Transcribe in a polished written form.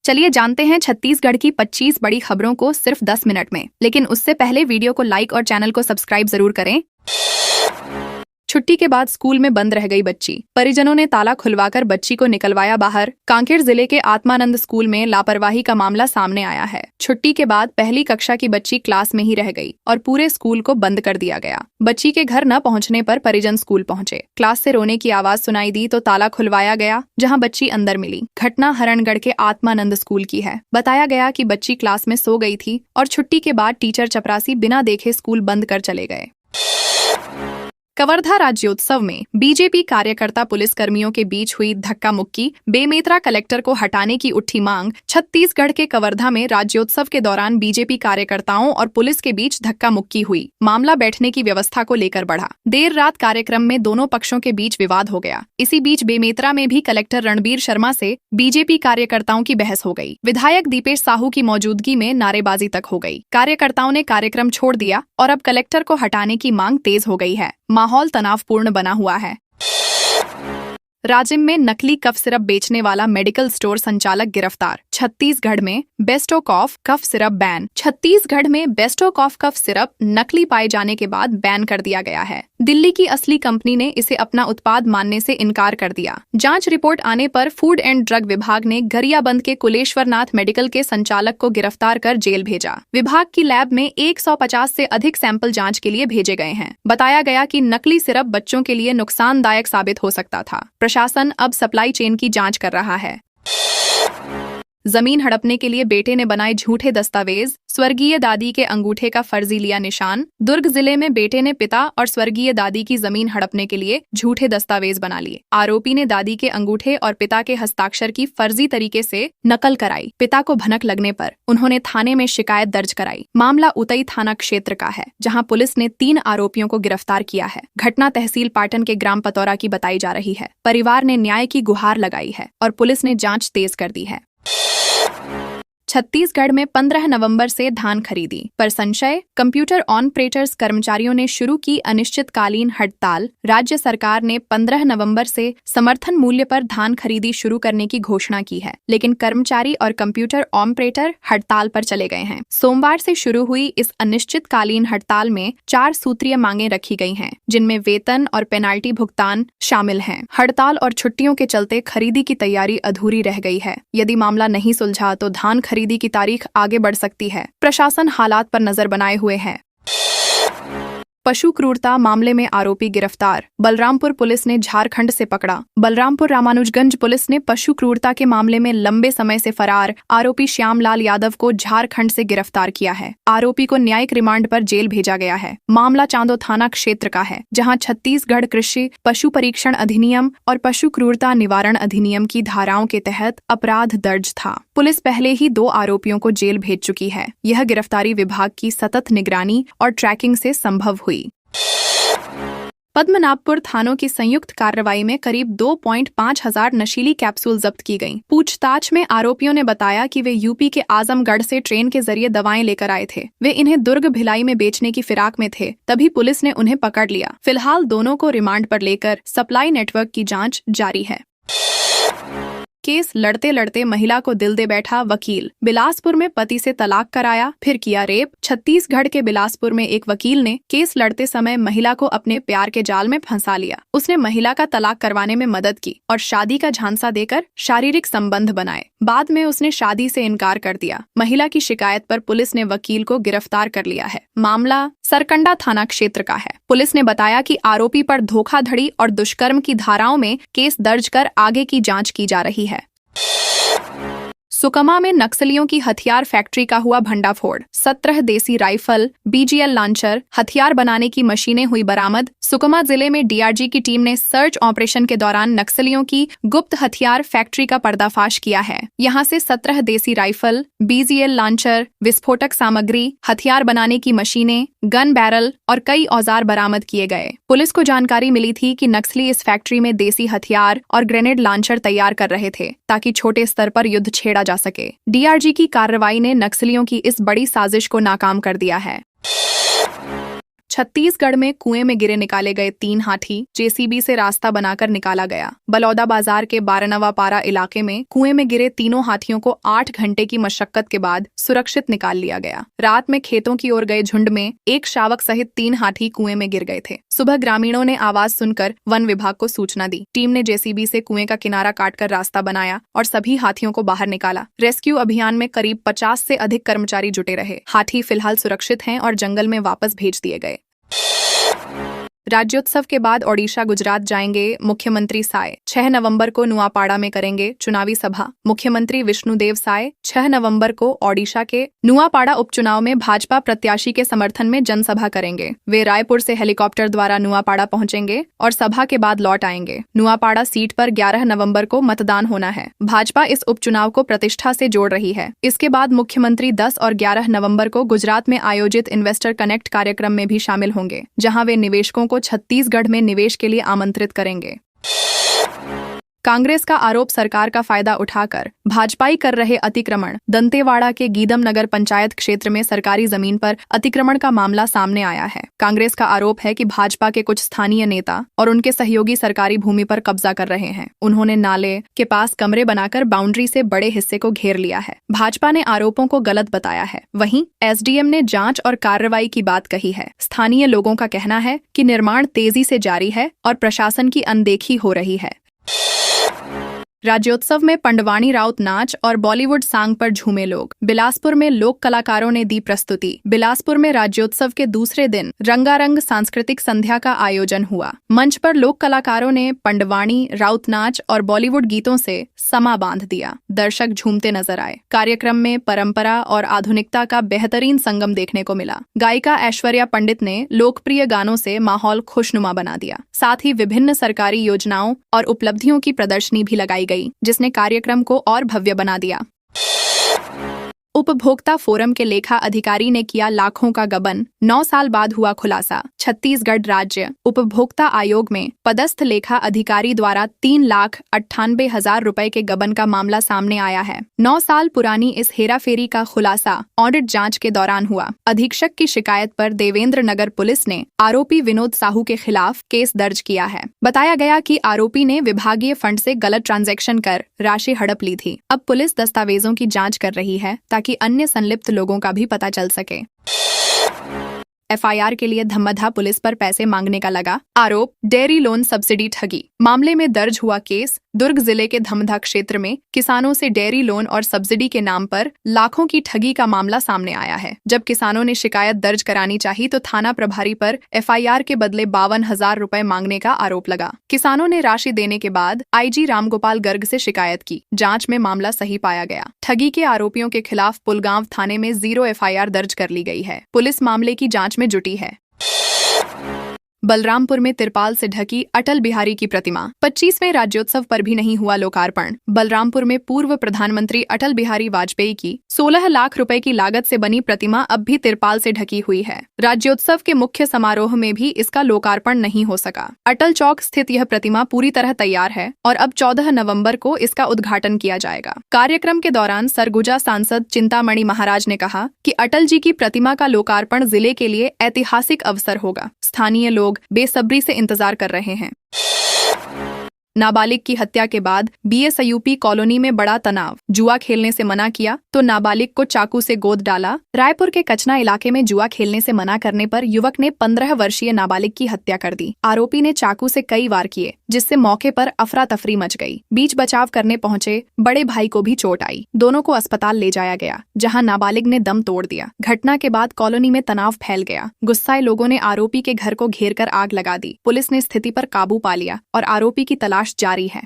चलिए जानते हैं छत्तीसगढ़ की 25 बड़ी खबरों को सिर्फ 10 मिनट में। लेकिन उससे पहले वीडियो को लाइक और चैनल को सब्सक्राइब जरूर करें। छुट्टी के बाद स्कूल में बंद रह गई बच्ची, परिजनों ने ताला खुलवाकर बच्ची को निकलवाया बाहर। कांकेर जिले के आत्मानंद स्कूल में लापरवाही का मामला सामने आया है। छुट्टी के बाद पहली कक्षा की बच्ची क्लास में ही रह गई और पूरे स्कूल को बंद कर दिया गया। बच्ची के घर न पहुंचने पर परिजन स्कूल पहुंचे। क्लास से रोने की आवाज सुनाई दी तो ताला खुलवाया गया, जहां बच्ची अंदर मिली। घटना हरणगढ़ के आत्मानंद स्कूल की है। बताया गया कि बच्ची क्लास में सो गई थी और छुट्टी के बाद टीचर चपरासी बिना देखे स्कूल बंद कर चले गए। कवर्धा राज्योत्सव में बीजेपी कार्यकर्ता पुलिस कर्मियों के बीच हुई धक्का मुक्की, बेमेतरा कलेक्टर को हटाने की उठी मांग। छत्तीसगढ़ के कवर्धा में राज्योत्सव के दौरान बीजेपी कार्यकर्ताओं और पुलिस के बीच धक्का मुक्की हुई। मामला बैठने की व्यवस्था को लेकर बढ़ा। देर रात कार्यक्रम में दोनों पक्षों के बीच विवाद हो गया। इसी बीच बेमेतरा में भी कलेक्टर रणबीर शर्मा से बीजेपी कार्यकर्ताओं की बहस हो गई। विधायक दीपेश साहू की मौजूदगी में नारेबाजी तक हो गई। कार्यकर्ताओं ने कार्यक्रम छोड़ दिया और अब कलेक्टर को हटाने की मांग तेज हो गई है। माहौल तनावपूर्ण बना हुआ है। राज्य में नकली कफ सिरप बेचने वाला मेडिकल स्टोर संचालक गिरफ्तार। छत्तीसगढ़ में बेस्टो कॉफ कफ सिरप बैन। छत्तीसगढ़ में बेस्टो कॉफ कफ सिरप नकली पाए जाने के बाद बैन कर दिया गया है। दिल्ली की असली कंपनी ने इसे अपना उत्पाद मानने से इनकार कर दिया। जांच रिपोर्ट आने पर फूड एंड ड्रग विभाग ने गरियाबंद के कुलेश्वरनाथ मेडिकल के संचालक को गिरफ्तार कर जेल भेजा। विभाग की लैब में 150 से अधिक सैंपल जांच के लिए भेजे गए हैं। बताया गया कि नकली सिरप बच्चों के लिए नुकसानदायक साबित हो सकता था। प्रशासन अब सप्लाई चेन की जांच कर रहा है। जमीन हड़पने के लिए बेटे ने बनाए झूठे दस्तावेज, स्वर्गीय दादी के अंगूठे का फर्जी लिया निशान। दुर्ग जिले में बेटे ने पिता और स्वर्गीय दादी की जमीन हड़पने के लिए झूठे दस्तावेज बना लिए। आरोपी ने दादी के अंगूठे और पिता के हस्ताक्षर की फर्जी तरीके से नकल कराई। पिता को भनक लगने पर उन्होंने थाने में शिकायत दर्ज कराई। मामला उतई थाना क्षेत्र का है, जहाँ पुलिस ने 3 आरोपियों को गिरफ्तार किया है। घटना तहसील पाटन के ग्राम पतौरा की बताई जा रही है। परिवार ने न्याय की गुहार लगाई है और पुलिस ने जांच तेज कर दी है। छत्तीसगढ़ में 15 नवंबर से धान खरीदी पर संशय। कंप्यूटर ऑपरेटर्स कर्मचारियों ने शुरू की अनिश्चितकालीन हड़ताल। राज्य सरकार ने 15 नवंबर से समर्थन मूल्य पर धान खरीदी शुरू करने की घोषणा की है, लेकिन कर्मचारी और कंप्यूटर ऑपरेटर हड़ताल पर चले गए हैं। सोमवार से शुरू हुई इस अनिश्चितकालीन हड़ताल में 4 सूत्रीय मांगे रखी गई हैं, जिनमें वेतन और पेनाल्टी भुगतान शामिल हैं। हड़ताल और छुट्टियों के चलते खरीदी की तैयारी अधूरी रह गई है। यदि मामला नहीं सुलझा तो धान खरीदी की तारीख आगे बढ़ सकती है। प्रशासन हालात पर नजर बनाए हुए है। पशु क्रूरता मामले में आरोपी गिरफ्तार। बलरामपुर पुलिस ने झारखंड से पकड़ा। बलरामपुर रामानुजगंज पुलिस ने पशु क्रूरता के मामले में लंबे समय से फरार आरोपी श्यामलाल यादव को झारखंड से गिरफ्तार किया है। आरोपी को न्यायिक रिमांड पर जेल भेजा गया है। मामला चांदो थाना क्षेत्र का है, जहां छत्तीसगढ़ कृषि पशु परीक्षण अधिनियम और पशु क्रूरता निवारण अधिनियम की धाराओं के तहत अपराध दर्ज था। पुलिस पहले ही 2 आरोपियों को जेल भेज चुकी है। यह गिरफ्तारी विभाग की सतत निगरानी और ट्रैकिंग से संभव हुई। पद्मनाभपुर थानों की संयुक्त कार्रवाई में करीब 2.5 हजार नशीली कैप्सूल जब्त की गईं। पूछताछ में आरोपियों ने बताया कि वे यूपी के आजमगढ़ से ट्रेन के जरिए दवाएं लेकर आए थे। वे इन्हें दुर्ग भिलाई में बेचने की फिराक में थे, तभी पुलिस ने उन्हें पकड़ लिया। फिलहाल दोनों को रिमांड पर लेकर सप्लाई नेटवर्क की जांच जारी है। केस लड़ते लड़ते महिला को दिल दे बैठा वकील। बिलासपुर में पति से तलाक कराया, फिर किया रेप। छत्तीसगढ़ के बिलासपुर में एक वकील ने केस लड़ते समय महिला को अपने प्यार के जाल में फंसा लिया। उसने महिला का तलाक करवाने में मदद की और शादी का झांसा देकर शारीरिक संबंध बनाए। बाद में उसने शादी से इनकार कर दिया। महिला की शिकायत पर पुलिस ने वकील को गिरफ्तार कर लिया है। मामला सरकंडा थाना क्षेत्र का है। पुलिस ने बताया कि आरोपी पर धोखाधड़ी और दुष्कर्म की धाराओं में केस दर्ज कर आगे की जांच की जा रही है। सुकमा में नक्सलियों की हथियार फैक्ट्री का हुआ भंडाफोड़। 17 देसी राइफल, BGL लॉन्चर, हथियार बनाने की मशीनें हुई बरामद। सुकमा जिले में DRG की टीम ने सर्च ऑपरेशन के दौरान नक्सलियों की गुप्त हथियार फैक्ट्री का पर्दाफाश किया है। यहां से 17 देसी राइफल, BGL लॉन्चर, विस्फोटक सामग्री, हथियार बनाने की मशीनें, गन बैरल और कई औजार बरामद किए गए। पुलिस को जानकारी मिली थी कि नक्सली इस फैक्ट्री में देसी हथियार और ग्रेनेड लॉन्चर तैयार कर रहे थे, ताकि छोटे स्तर पर युद्ध छेड़ा जा सके। DRG की कार्रवाई ने नक्सलियों की इस बड़ी साजिश को नाकाम कर दिया है। छत्तीसगढ़ में कुएं में गिरे निकाले गए 3 हाथी, जेसीबी से रास्ता बनाकर निकाला गया। बलौदा बाजार के बारनवा पारा इलाके में कुएं में गिरे तीनों हाथियों को 8 घंटे की मशक्कत के बाद सुरक्षित निकाल लिया गया। रात में खेतों की ओर गए झुंड में एक शावक सहित 3 हाथी कुएं में गिर गए थे। सुबह ग्रामीणों ने आवाज सुनकर वन विभाग को सूचना दी। टीम ने जेसीबी से कुएं का किनारा काटकर रास्ता बनाया और सभी हाथियों को बाहर निकाला। रेस्क्यू अभियान में करीब 50 से अधिक कर्मचारी जुटे रहे। हाथी फिलहाल सुरक्षित हैं और जंगल में वापस भेज दिए गए। राज्योत्सव के बाद ओडिशा गुजरात जाएंगे मुख्यमंत्री साय। 6 नवंबर को नुआपाड़ा में करेंगे चुनावी सभा। मुख्यमंत्री विष्णुदेव साय 6 नवंबर को ओडिशा के नुआपाड़ा उपचुनाव में भाजपा प्रत्याशी के समर्थन में जनसभा करेंगे। वे रायपुर से हेलीकॉप्टर द्वारा नुआपाड़ा पहुंचेंगे और सभा के बाद लौट आएंगे। नुआपाड़ा सीट पर 11 नवंबर को मतदान होना है। भाजपा इस उपचुनाव को प्रतिष्ठा से जोड़ रही है। इसके बाद मुख्यमंत्री 10 और 11 नवंबर को गुजरात में आयोजित इन्वेस्टर कनेक्ट कार्यक्रम में भी शामिल होंगे, जहां वे निवेशकों को छत्तीसगढ़ में निवेश के लिए आमंत्रित करेंगे। कांग्रेस का आरोप सरकार का फायदा उठाकर भाजपाई कर रहे अतिक्रमण। दंतेवाड़ा के गीदम नगर पंचायत क्षेत्र में सरकारी जमीन पर अतिक्रमण का मामला सामने आया है। कांग्रेस का आरोप है कि भाजपा के कुछ स्थानीय नेता और उनके सहयोगी सरकारी भूमि पर कब्जा कर रहे हैं। उन्होंने नाले के पास कमरे बनाकर बाउंड्री से बड़े हिस्से को घेर लिया है। भाजपा ने आरोपों को गलत बताया है। वहीं एसडीएम ने जांच और कार्रवाई की बात कही है। स्थानीय लोगों का कहना है कि निर्माण तेजी से जारी है और प्रशासन की अनदेखी हो रही है। राज्योत्सव में पंडवानी राउत नाच और बॉलीवुड सांग पर झूमे लोग। बिलासपुर में लोक कलाकारों ने दी प्रस्तुति। बिलासपुर में राज्योत्सव के दूसरे दिन रंगारंग सांस्कृतिक संध्या का आयोजन हुआ। मंच पर लोक कलाकारों ने पंडवानी राउत नाच और बॉलीवुड गीतों से समा बांध दिया। दर्शक झूमते नजर आए। कार्यक्रम में परंपरा और आधुनिकता का बेहतरीन संगम देखने को मिला। गायिका ऐश्वर्या पंडित ने लोकप्रिय गानों से माहौल खुशनुमा बना दिया। साथ ही विभिन्न सरकारी योजनाओं और उपलब्धियों की प्रदर्शनी भी लगाई गई, जिसने कार्यक्रम को और भव्य बना दिया। उपभोक्ता फोरम के लेखा अधिकारी ने किया लाखों का गबन। 9 साल बाद हुआ खुलासा। छत्तीसगढ़ राज्य उपभोक्ता आयोग में पदस्थ लेखा अधिकारी द्वारा 3,98,000 रुपए के गबन का मामला सामने आया है। 9 साल पुरानी इस हेराफेरी का खुलासा ऑडिट जांच के दौरान हुआ। अधीक्षक की शिकायत पर देवेंद्र नगर पुलिस ने आरोपी विनोद साहू के खिलाफ केस दर्ज किया है। बताया गया कि आरोपी ने विभागीय फंड से गलत ट्रांजैक्शन कर राशि हड़प ली थी। अब पुलिस दस्तावेजों की जांच कर रही है ताकि अन्य संलिप्त लोगों का भी पता चल सके। एफआईआर के लिए धम्मधा पुलिस पर पैसे मांगने का लगा आरोप। डेयरी लोन सब्सिडी ठगी मामले में दर्ज हुआ केस। दुर्ग जिले के धम्मधा क्षेत्र में किसानों से डेयरी लोन और सब्सिडी के नाम पर लाखों की ठगी का मामला सामने आया है। जब किसानों ने शिकायत दर्ज करानी चाहिए तो थाना प्रभारी पर एफआईआर के बदले 52,000 रुपए मांगने का आरोप लगा। किसानों ने राशि देने के बाद आईजी रामगोपाल गर्ग से शिकायत की। जांच में मामला सही पाया गया। ठगी के आरोपियों के खिलाफ पुलगांव थाने में 0 एफआईआर दर्ज कर ली गई है। पुलिस मामले की जांच में जुटी है। बलरामपुर में तिरपाल से ढकी अटल बिहारी की प्रतिमा। 25वें राज्योत्सव पर भी नहीं हुआ लोकार्पण। बलरामपुर में पूर्व प्रधानमंत्री अटल बिहारी वाजपेयी की 16 लाख रुपए की लागत से बनी प्रतिमा अब भी तिरपाल से ढकी हुई है। राज्योत्सव के मुख्य समारोह में भी इसका लोकार्पण नहीं हो सका। अटल चौक स्थित यह प्रतिमा पूरी तरह तैयार है और अब 14 नवंबर को इसका उद्घाटन किया जाएगा। कार्यक्रम के दौरान सरगुजा सांसद चिंतामणि महाराज ने कहा कि अटल जी की प्रतिमा का लोकार्पण जिले के लिए ऐतिहासिक अवसर होगा। स्थानीय लोग बेसब्री से इंतजार कर रहे हैं। नाबालिग की हत्या के बाद बीएसयूपी कॉलोनी में बड़ा तनाव। जुआ खेलने से मना किया तो नाबालिग को चाकू से गोद डाला। रायपुर के कचना इलाके में जुआ खेलने से मना करने पर युवक ने 15 वर्षीय नाबालिग की हत्या कर दी। आरोपी ने चाकू से कई वार किए, जिससे मौके पर अफरा तफरी मच गई। बीच बचाव करने पहुंचे बड़े भाई को भी चोट आई। दोनों को अस्पताल ले जाया गया, जहां नाबालिग ने दम तोड़ दिया। घटना के बाद कॉलोनी में तनाव फैल गया। गुस्साए लोगों ने आरोपी के घर को घेर कर आग लगा दी। पुलिस ने स्थिति पर काबू पा लिया और आरोपी की तलाश जारी है।